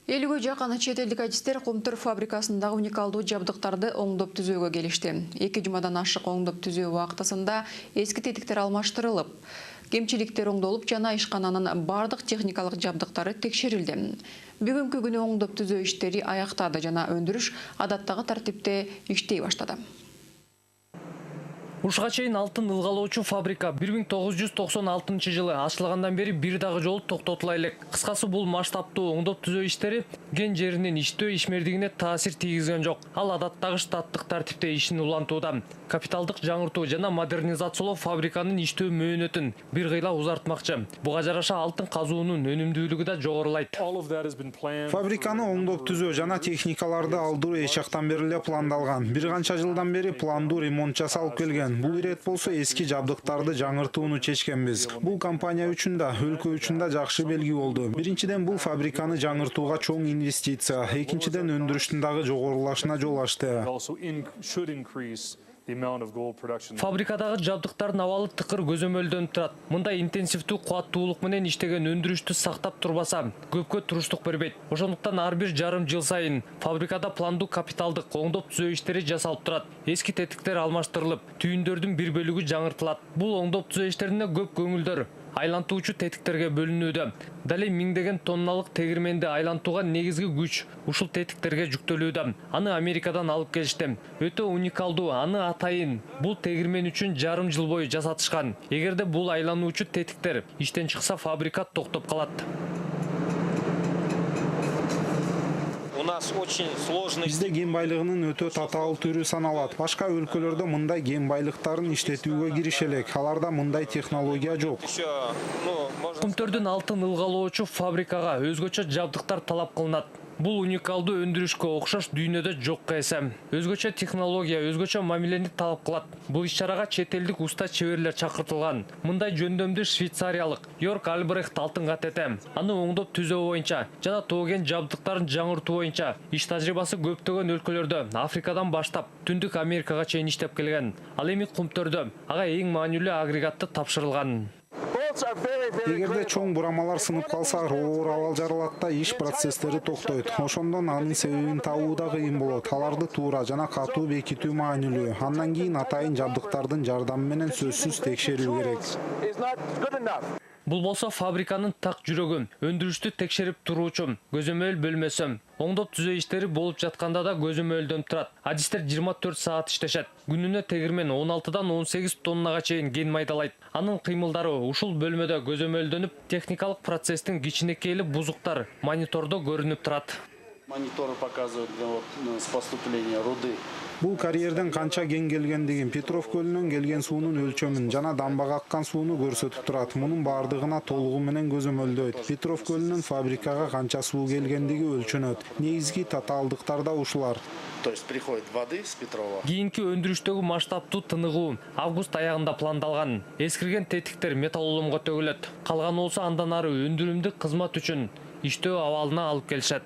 Элүүгө жакын чет элдик адистер Комтур фабрикасындагы уникалдуу жабдыктарды оңдоп түзүүгө келишти. 2 жумадан ашык оңдоп түзүү убактысында эски тетиктер алмаштырылып, кемчиликтер оңдолуп, жана ишкананын бардык техникалык жабдыктары текшерилди. Бүгүнкү күнү оңдоп түзүү иштери аяктады жана өндүрүш адаттагы тартипте иштей баштады. Ушуга чейин алтын ылгалоочу фабрика 1996 жылы ачылгандан бери бир дагы жолу токтотула элек. Кыскасы бул масштабтуу оңдоп түзөө иштери ген жеринин иштөө ишмердигине таасир тийгизген жок. Ал адаттагы штаттык тартипте ишин улантууда. Капиталдык жаңыртуу жана модернизациялоо фабриканын иштөө мөөнөтүн бир кыйла узартмакчы. Буга жараша алтын казуунун өнүмдүүлүгү да жогорулайт. Фабриканы оңдоп түзөө жана техникаларды алдыруу эч жактан бери эле пландалган. Бир канча жылдан бери пландуу ремонт жасалып келген. Бул ирет болсо эски жабдыктарды жаңыртууну чечкенбиз. Бул компания үчүн да, өлкө үчүн да жакшы белги болду. Биринчиден бул фабриканы жаңыртууга чоң инвестиция, экинчиден өндүрүштүн дагы жогорулашына жол ачты. Фабрикадагы жабдыктардын абалы тыкыр көзөмөлдөнүп турат. Мындай интенсивдүү кубаттуулук менен иштеген өндүрүштү сактап турбаса, көпкө туруштук бербейт. Ошондуктан ар бир жарым жыл сайын фабрикада пландуу капиталдык оңдоп түзөө иштери жасалып турат. Эски тетиктер алмаштырылып, түйүндөрдүн бир бөлүгү жаңыртылат. Бул оңдоп түзөө иштерине көп көңүлдөр айлантуучу тетиктерге бөлүнүүдө. Дали миңдеген тонналык тегирменди айлантууга негизги күч ушул тетиктерге жүктөлүүдө. Аны Америкадан алып келишти. Өтө уникалдуу, аны атайын бул тегирмен үчүн жарым жыл бою жасатышкан. Эгерде бул айлануучу тетиктер иштен чыкса, фабрика токтоп калат. Бизде ген байлыгынын өтө татаал түрү саналат. Башка өлкөлөрдө мындай ген байлыктарын иштетүүгө кириш элек. Аларда мындай технология жок. Кумтөрдүн алтын ылгалоочу фабрикага өзгөчө жабдыктар талап кылынат. Бул уникалдуу өндүрүшкө окшош дүйнөдө жок эсе. Өзгөчө технология, өзгөчө мамилени талап кылат. Бул иш-чарага чет элдик уста чеберлер чакыртылган. Мындай жөндөмдү швейцариялык Йорк Альбрехт алтынга тете. Аны оңдоп түзөө боюнча жана тоген жабдыктарын жаңыртуу боюнча иш тажрыйбасы көптөгөн өлкөлөрдө, Африкадан баштап Түндүк Америкага чейин иштеп келген. Ал эми Кумтөрдө ага эң маанилүү агрегатты тапшырылган. Эгерде чоң бурамалар сынып калса, оор абал жаралатта иш процесстери токтойт. Ошондон анын себебин табуу да кыйын болот. Аларды туура жана катуу бекитүү маанилүү. Андан кийин атайын жабдыктардын жардамы менен сөзсүз текшерүү керек. Бул болсо фабриканын так жүрөгү, өндүрүштү текшерип туруучу көзөмөл бөлмөсү. Оңдоп түзөө иштери болуп жатканда да көзөмөлдөнүп турат. Адистер 24 саат иштешет. Күнүнө тегирмен 16дан 18 тоннага чейин ген майдалайт. Анын кыймылдары ушул бөлмөдө көзөмөлдөнүп, техникалык процесстин кичинекейли бузуктар монитордо көрүнүп турат. Монитор показывает с поступления руды. Бул карьерден канча ген келгендигин, Петров көлүнөн келген суунун өлчөмүн жана дамбага аккан сууну көрсөтүп турат. Мунун бардыгына толугу менен көзөмөлдөйт. Петров көлүнөн фабрикага канча суу келгендиги өлчөнөт. Негизги татаалдыктар да ушулар. То есть приходит воды с Петрова. Кийинки өндүрүштөгү масштабтуу тыныгуу август аягында пландалган. Эскирген тетиктер металлоломго төгүлөт. Калганы болсо андан ары өндүрүмдүк кызмат үчүн иштөө абалына алып келишет.